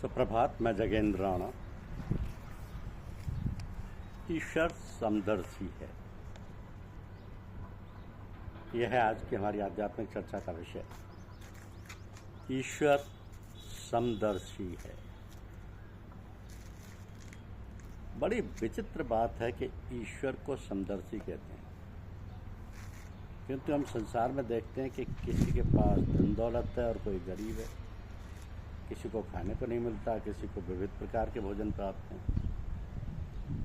सुप्रभात। मैं जगेंद्र राणा। ईश्वर समदर्शी है, यह है आज की हमारी आध्यात्मिक चर्चा का विषय। ईश्वर समदर्शी है। बड़ी विचित्र बात है कि ईश्वर को समदर्शी कहते हैं, किंतु हम संसार में देखते हैं कि किसी के पास धन दौलत है और कोई गरीब है, किसी को खाने को नहीं मिलता, किसी को विविध प्रकार के भोजन प्राप्त हैं।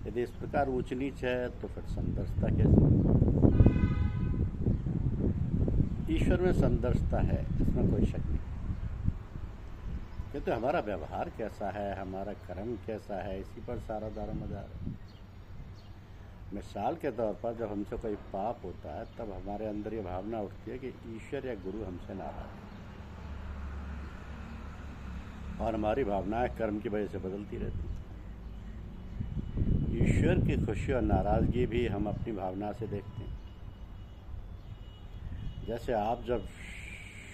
यदि इस प्रकार ऊंच नीच है तो फिर समदर्शिता कैसी? ईश्वर में समदर्शिता है, इसमें कोई शक नहीं, किंतु हमारा व्यवहार कैसा है, हमारा कर्म कैसा है, इसी पर सारा दारोमदार है। मिसाल के तौर पर जब हमसे कोई पाप होता है तब हमारे अंदर ये भावना उठती है कि ईश्वर या गुरु हमसे नाराज है, और हमारी भावनाएं कर्म की वजह से बदलती रहती हैं। ईश्वर की खुशी और नाराजगी भी हम अपनी भावना से देखते हैं। जैसे आप जब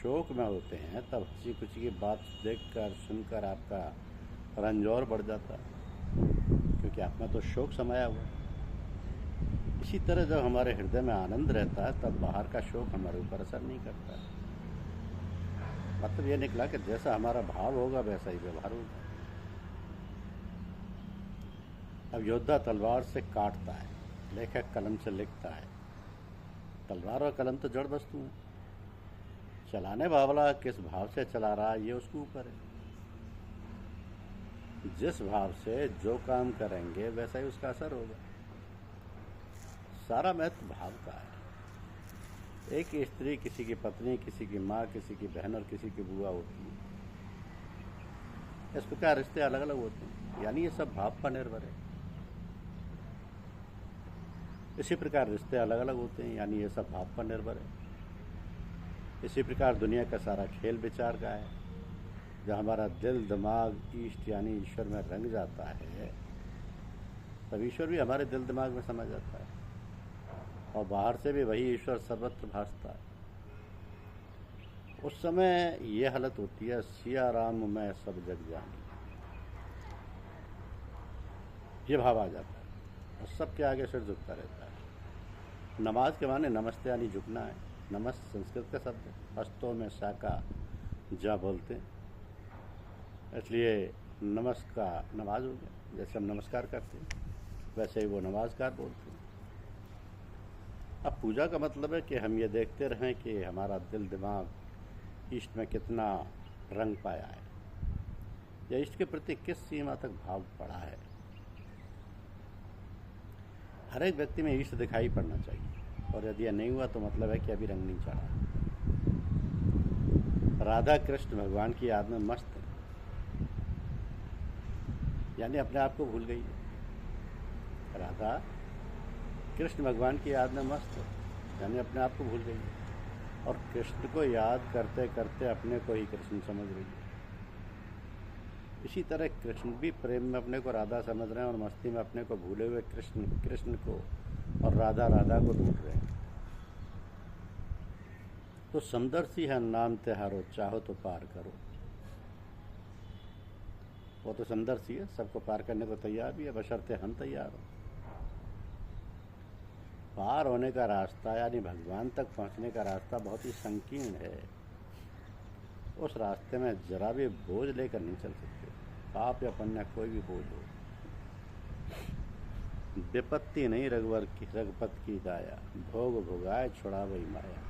शोक में होते हैं तब हंसी खुशी की बात देखकर सुनकर आपका रंजौर बढ़ जाता है, क्योंकि आप में तो शोक समाया हुआ है। इसी तरह जब हमारे हृदय में आनंद रहता है तब बाहर का शोक हमारे ऊपर असर नहीं करता है। मतलब ये निकला कि जैसा हमारा भाव होगा वैसा ही व्यवहार होगा। अब योद्धा तलवार से काटता है, लेखक कलम से लिखता है। तलवार और कलम तो जड़ वस्तु हैं। चलाने वाला किस भाव से चला रहा है ये उसके ऊपर है। जिस भाव से जो काम करेंगे वैसा ही उसका असर होगा। सारा महत्व भाव का है। एक स्त्री किसी की पत्नी, किसी की माँ, किसी की बहन और किसी की बुआ होती है। इस प्रकार रिश्ते अलग अलग होते हैं, यानी ये सब भाव पर निर्भर है। इसी प्रकार रिश्ते अलग अलग होते हैं, यानी ये सब भाव पर निर्भर है। इसी प्रकार दुनिया का सारा खेल विचार का है। जब हमारा दिल दिमाग ईष्ट यानी ईश्वर में रंग जाता है तब ईश्वर भी हमारे दिल दिमाग में समा जाता है, और बाहर से भी वही ईश्वर सर्वत्र भासता है। उस समय ये हालत होती है, सिया राम मैं सब जग जानी, ये भाव आ जाता है और सबके आगे सिर झुकता रहता है। नमाज के माने नमस्ते यानी झुकना है। नमस् संस्कृत का शब्द है, हस्तों में साका जा बोलते हैं, इसलिए नमस्कार नमाज हो गया। जैसे हम नमस्कार करते हैं वैसे ही वो नमाजकार बोलते हैं। अब पूजा का मतलब है कि हम ये देखते रहें कि हमारा दिल दिमाग इष्ट में कितना रंग पाया है, या इष्ट के प्रति किस सीमा तक भाव पड़ा है। हर एक व्यक्ति में इष्ट दिखाई पड़ना चाहिए, और यदि यह नहीं हुआ तो मतलब है कि अभी रंग नहीं चढ़ा। राधा कृष्ण भगवान की याद में मस्त है, यानी अपने आप को भूल गई है। राधा कृष्ण भगवान की याद में मस्त है, यानी अपने आप को भूल गई है, और कृष्ण को याद करते करते अपने को ही कृष्ण समझ रही है। इसी तरह कृष्ण भी प्रेम में अपने को राधा समझ रहे हैं, और मस्ती में अपने को भूले हुए कृष्ण कृष्ण को और राधा राधा को ढूंढ रहे हैं। तो समदर्शी है नाम त्योहारो, चाहो तो पार करो। वो तो समदर्शी है, सबको पार करने को तैयार भी है, बशर्ते हम तैयार हो। पार होने का रास्ता यानी भगवान तक पहुंचने का रास्ता बहुत ही संकीर्ण है। उस रास्ते में जरा भी बोझ लेकर नहीं चल सकते, पाप या पुण्य कोई भी बोझ हो। विपत्ति नहीं रघुपत की दाया, भोग भोगाए छुड़ावई माया।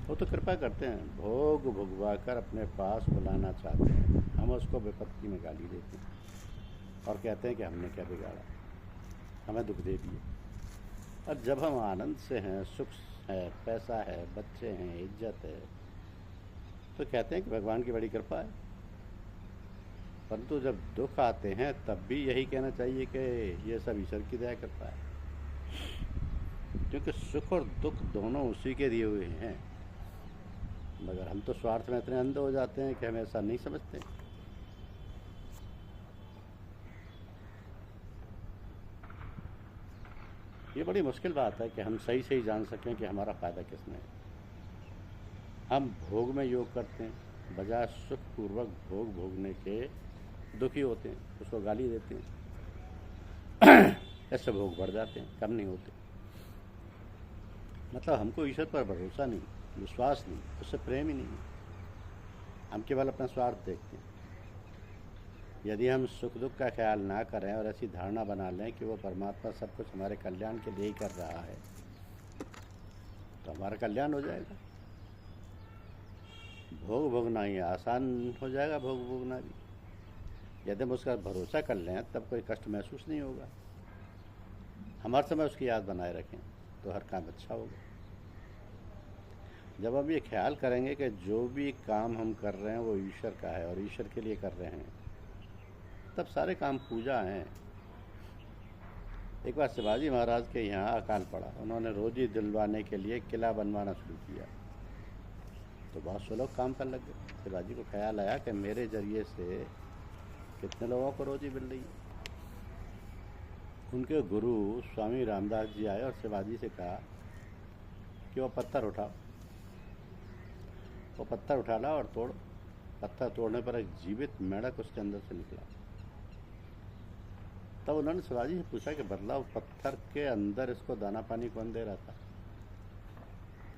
वो तो कृपा करते हैं, भोग भुगवा कर अपने पास बुलाना चाहते हैं। हम उसको विपत्ति में गाली देते हैं और कहते हैं कि हमने क्या बिगाड़ा, हमें दुख दे दिए। और जब हम आनंद से हैं, सुख है, पैसा है, बच्चे हैं, इज्जत है, तो कहते हैं कि भगवान की बड़ी कृपा है। परंतु जब दुख आते हैं तब भी यही कहना चाहिए कि ये सब ईश्वर की दया कृपा है, क्योंकि सुख और दुख दोनों उसी के दिए हुए हैं। मगर हम तो स्वार्थ में इतने अंधे हो जाते हैं कि हम ऐसा नहीं समझते। ये बड़ी मुश्किल बात है कि हम सही सही जान सकें कि हमारा फ़ायदा किसमें है। हम भोग में योग करते हैं, बजाय सुखपूर्वक भोग भोगने के दुखी होते हैं, उसको गाली देते हैं। ऐसे भोग बढ़ जाते हैं, कम नहीं होते। मतलब हमको ईश्वर पर भरोसा नहीं, विश्वास नहीं, उससे प्रेम ही नहीं है। हम केवल अपना स्वार्थ देखते हैं। यदि हम सुख दुख का ख्याल ना करें और ऐसी धारणा बना लें कि वो परमात्मा सब कुछ हमारे कल्याण के लिए ही कर रहा है, तो हमारा कल्याण हो जाएगा। भोग भोगना ही आसान हो जाएगा, भोग भोगना भी। यदि हम उसका भरोसा कर लें तब कोई कष्ट महसूस नहीं होगा। हम हर समय उसकी याद बनाए रखें तो हर काम अच्छा होगा। जब हम ये ख्याल करेंगे कि जो भी काम हम कर रहे हैं वो ईश्वर का है और ईश्वर के लिए कर रहे हैं, तब सारे काम पूजा हैं। एक बार शिवाजी महाराज के यहाँ अकाल पड़ा। उन्होंने रोजी दिलवाने के लिए किला बनवाना शुरू किया, तो बहुत से लोग काम पर लग गए। शिवाजी को ख्याल आया कि मेरे जरिए से कितने लोगों को रोजी मिल रही है। उनके गुरु स्वामी रामदास जी आए और शिवाजी से कहा कि वो पत्थर उठाओ। वो पत्थर उठाना और तोड़। पत्थर तोड़ने पर एक जीवित मेंढक उसके अंदर से निकला। तब उन्होंने शिवाजी से पूछा कि बदलाव पत्थर के अंदर इसको दाना पानी कौन दे रहा था?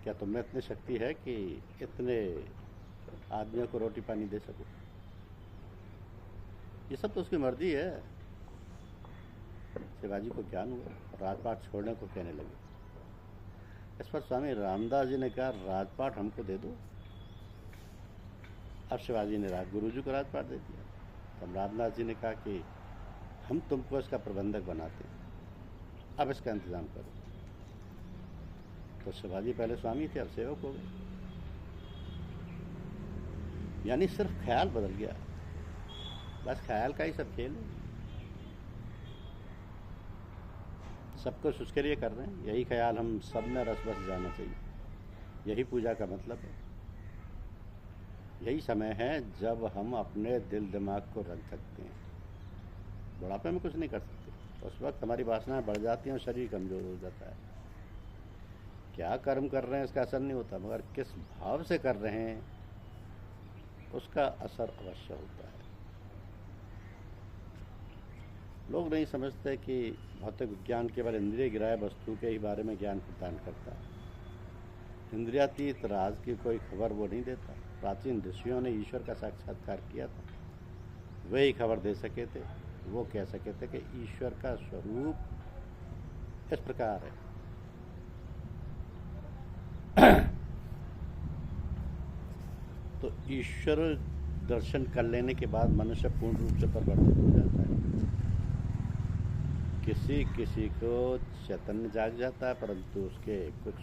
क्या तुम में इतनी शक्ति है कि इतने आदमियों को रोटी पानी दे सको? ये सब तो उसकी मर्जी है। शिवाजी को ज्ञान हुआ, राजपाट छोड़ने को कहने लगे। इस पर स्वामी रामदास जी ने कहा, राजपाट हमको दे दो। अब शिवाजी ने गुरुजी को राजपाट दे दिया। तब रामदास जी ने कहा कि हम तुमको इसका प्रबंधक बनाते हैं, अब इसका इंतजाम करो। तो शिवाजी पहले स्वामी थे, अब सेवक हो गए। यानी सिर्फ ख्याल बदल गया, बस ख्याल का ही सब खेल है। सब कुछ उसके लिए कर रहे हैं। यही ख्याल हम सब में रस बस जाना चाहिए। यही पूजा का मतलब है। यही समय है जब हम अपने दिल दिमाग को रख सकते हैं। बुढ़ापे में कुछ नहीं कर सकते। उस वक्त हमारी वासनाएं बढ़ जाती हैं और शरीर कमजोर हो जाता है। क्या कर्म कर रहे हैं इसका असर नहीं होता, मगर किस भाव से कर रहे हैं उसका असर अवश्य होता है। लोग नहीं समझते कि भौतिक विज्ञान केवल इंद्रिय ग्राह्य वस्तु के ही बारे में ज्ञान प्रदान करता है। इंद्रियातीत राज की कोई खबर वो नहीं देता। प्राचीन ऋषियों ने ईश्वर का साक्षात्कार किया था, वे ही खबर दे सके थे। वो कह सके थे कि ईश्वर का स्वरूप इस प्रकार है। तो ईश्वर दर्शन कर लेने के बाद मनुष्य पूर्ण रूप से परिवर्तित हो जाता है। किसी किसी को चैतन्य जाग जाता है, परंतु उसके कुछ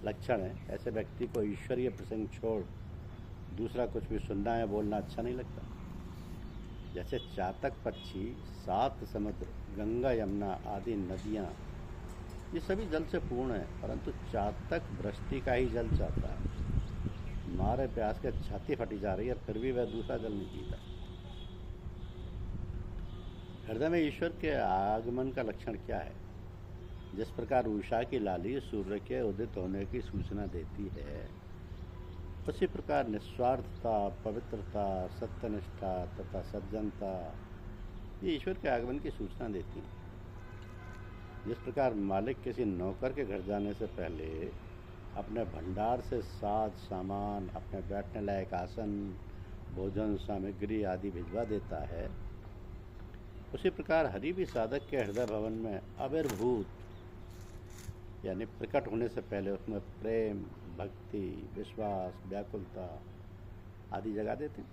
लक्षण हैं। ऐसे व्यक्ति को ईश्वरीय प्रसंग छोड़ दूसरा कुछ भी सुनना या बोलना अच्छा नहीं लगता। जैसे चातक पक्षी, सात समुद्र, गंगा यमुना आदि नदियाँ, ये सभी जल से पूर्ण है, परंतु चातक वृष्टि का ही जल चाहता है। मारे प्यास के छाती फटी जा रही है, फिर भी वह दूसरा जल नहीं पीता। हृदय में ईश्वर के आगमन का लक्षण क्या है? जिस प्रकार उषा की लाली सूर्य के उदित होने की सूचना देती है, उसी प्रकार निस्वार्थता, पवित्रता, सत्यनिष्ठा तथा सज्जनता ये ईश्वर के आगमन की सूचना देती है। जिस प्रकार मालिक किसी नौकर के घर जाने से पहले अपने भंडार से साज सामान, अपने बैठने लायक आसन, भोजन सामग्री आदि भिजवा देता है, उसी प्रकार हरि भी साधक के हृदय भवन में आविर्भूत यानी प्रकट होने से पहले उसमें प्रेम, भक्ति, विश्वास, व्याकुलता आदि जगा देते हैं।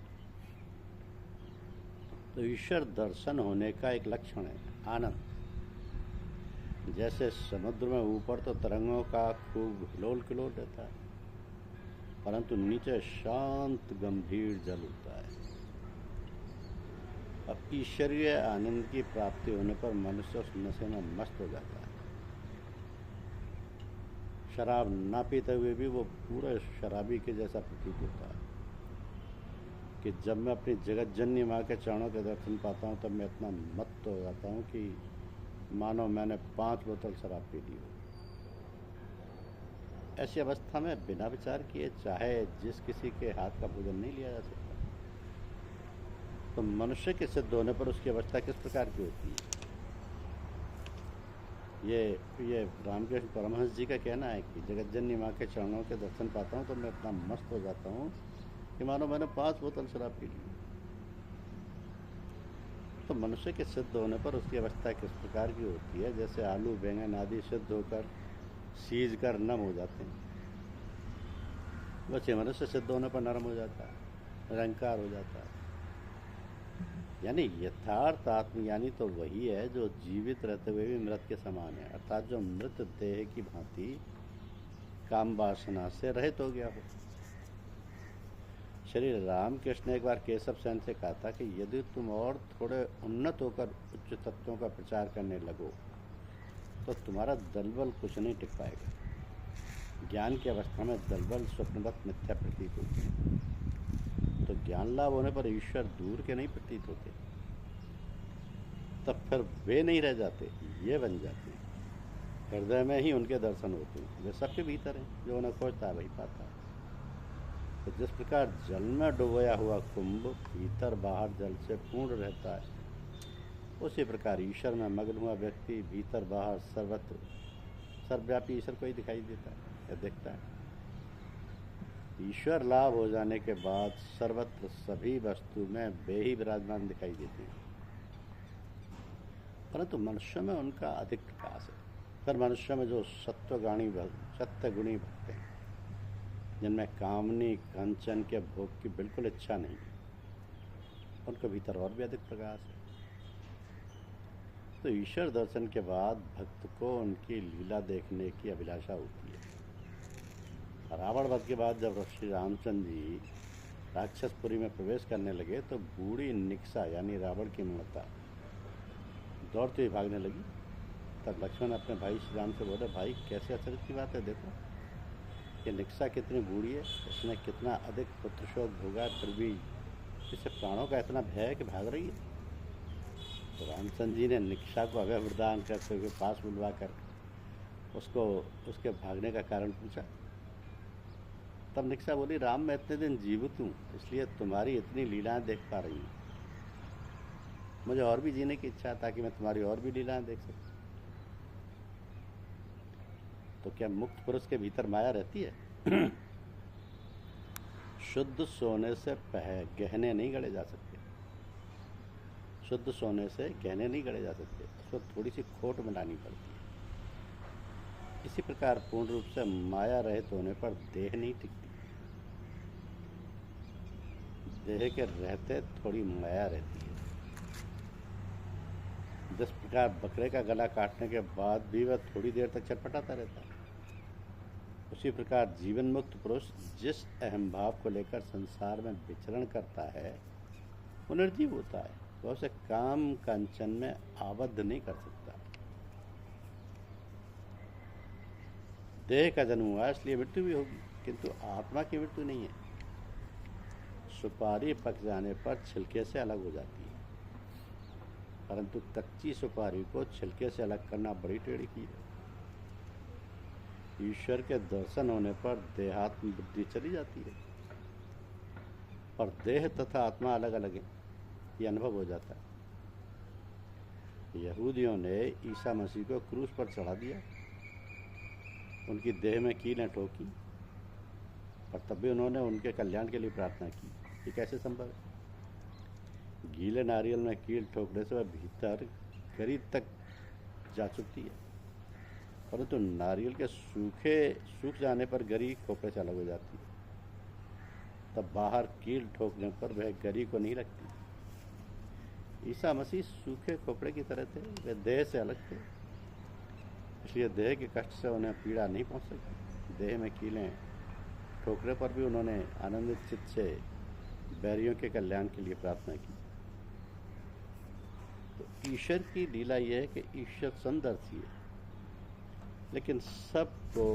तो ईश्वर दर्शन होने का एक लक्षण है आनंद। जैसे समुद्र में ऊपर तो तरंगों का खूब हिलोल किलोल रहता है, परंतु नीचे शांत गंभीर जल होता है। अब ईश्वरीय आनंद की प्राप्ति होने पर मनुष्य उस नशे में मस्त हो जाता है। शराब ना पीते हुए भी वो पूरे शराबी के जैसा प्रतीत होता है कि जब मैं अपनी जगत जननी माँ के चरणों के दर्शन पाता हूँ तब मैं इतना मत्त हो जाता हूँ कि मानो मैंने 5 बोतल शराब पी ली हो। ऐसी अवस्था में बिना विचार किए चाहे जिस किसी के हाथ का भोजन नहीं लिया जा सकता। तो मनुष्य के सिद्ध होने पर उसकी अवस्था किस प्रकार की होती है? ये रामकृष्ण परमहंस जी का कहना है कि जगतजननी माँ के चरणों के दर्शन पाता हूँ तो मैं इतना मस्त हो जाता हूँ कि मानो मैंने 5 बोतल शराब पी ली। तो मनुष्य के सिद्ध होने पर उसकी अवस्था किस प्रकार की होती है? जैसे आलू बैंगन आदि सिद्ध होकर सीज कर नम हो जाते हैं, वैसे मनुष्य सिद्ध होने पर नरम हो जाता है, निरंकार हो जाता है। यानी यथार्थ आत्मज्ञानी तो वही है जो जीवित रहते हुए भी मृत के समान है, अर्थात जो मृत देह की भांति काम वासना से रहित हो गया हो। श्री रामकृष्ण ने एक बार केशव सेन से कहा था कि यदि तुम और थोड़े उन्नत होकर उच्च तत्वों का प्रचार करने लगो तो तुम्हारा दलबल कुछ नहीं टिक पाएगा। ज्ञान की अवस्था में दलबल स्वप्नवत मिथ्या प्रतीत होती है। तो ज्ञान लाभ होने पर ईश्वर दूर के नहीं प्रतीत होते, तब फिर वे नहीं रह जाते, ये बन जाते हैं। हृदय में ही उनके दर्शन होते हैं, वे सबके भीतर हैं, जो उन्हें खोजता है वही पाता है। तो जिस प्रकार जल में डुबोया हुआ कुंभ भीतर बाहर जल से पूर्ण रहता है, उसी प्रकार ईश्वर में मग्न हुआ व्यक्ति भीतर बाहर सर्वत्र सर्वव्यापी ईश्वर को ही दिखाई देता है या देखता है। ईश्वर लाभ हो जाने के बाद सर्वत्र सभी वस्तु में वे ही विराजमान दिखाई देते हैं, परंतु मनुष्य में उनका अधिक प्रकाश है। फिर मनुष्य में जो सत्वगुणी भक्त हैं, जिनमें कामनी कंचन के भोग की बिल्कुल इच्छा नहीं, उनके भीतर और भी अधिक प्रकाश है। तो ईश्वर दर्शन के बाद भक्त को उनकी लीला देखने की अभिलाषा होती है। रावण वध के बाद जब श्री रामचंद्र जी राक्षसपुरी में प्रवेश करने लगे तो बूढ़ी निक्सा यानी रावण की माता दौड़ते हुए भागने लगी। तब लक्ष्मण अपने भाई श्री राम से बोले, भाई कैसे आश्चर्य की बात है, देखो ये निक्सा कितनी बूढ़ी है, इसने कितना अधिक पुत्र शोक भोगा, फिर भी इसे प्राणों का इतना भय है कि भाग रही है। तो रामचंद्र जी ने निक्सा को अभय वरदान करते हुए पास बुलवा कर उसको उसके भागने का कारण पूछा। तब निक्सा बोली, राम मैं इतने दिन जीवित हूँ इसलिए तुम्हारी इतनी लीलाएं देख पा रही हूँ, मुझे और भी जीने की इच्छा ताकि मैं तुम्हारी और भी लीलाएं देख सकूं। तो क्या मुक्त पुरुष के भीतर माया रहती है? शुद्ध सोने से गहने नहीं गढ़े जा सकते, शुद्ध सोने से गहने नहीं गढ़े जा सकते, उसको थोड़ी सी खोट मिलानी पड़ती है। इसी प्रकार पूर्ण रूप से माया रहित होने पर देह नहीं टिकती, देह के रहते थोड़ी माया रहती है। जिस प्रकार बकरे का गला काटने के बाद भी वह थोड़ी देर तक छटपटाता रहता है, उसी प्रकार जीवन मुक्त पुरुष जिस अहम भाव को लेकर संसार में विचरण करता है वो निर्जीव होता है, वह उसे काम कांचन में आबद्ध नहीं कर सकता। देह का जन्म हुआ इसलिए मृत्यु भी होगी, किंतु आत्मा की मृत्यु नहीं है। सुपारी पक जाने पर छिलके से अलग हो जाती है, परंतु कच्ची सुपारी को छिलके से अलग करना बड़ी टेढ़ी की है। ईश्वर के दर्शन होने पर देहात्म बुद्धि चली जाती है और देह तथा आत्मा अलग अलग है, ये अनुभव हो जाता है। यहूदियों ने ईसा मसीह को क्रूस पर चढ़ा दिया, उनकी देह में कीलें ठोकी, पर तब भी उन्होंने उनके कल्याण के लिए प्रार्थना की। ये कैसे संभव है? गीले नारियल में कील ठोकने से वह भीतर गरीब तक जा चुकती है, परंतु नारियल के सूख जाने पर गरी खोपड़े से अलग हो जाती है, तब बाहर कील ठोकने पर वह गरी को नहीं लगती। ईसा मसीह सूखे खोपड़े की तरह थे, वे देह से अलग थे, इसलिए देह के कष्ट से उन्हें पीड़ा नहीं पहुंच सकती। देह में कीलें ठोकने पर भी उन्होंने आनंदित चित्त से बैरियों के कल्याण के लिए प्रार्थना की। तो ईश्वर की लीला यह है कि ईश्वर समदर्शी है, लेकिन सबको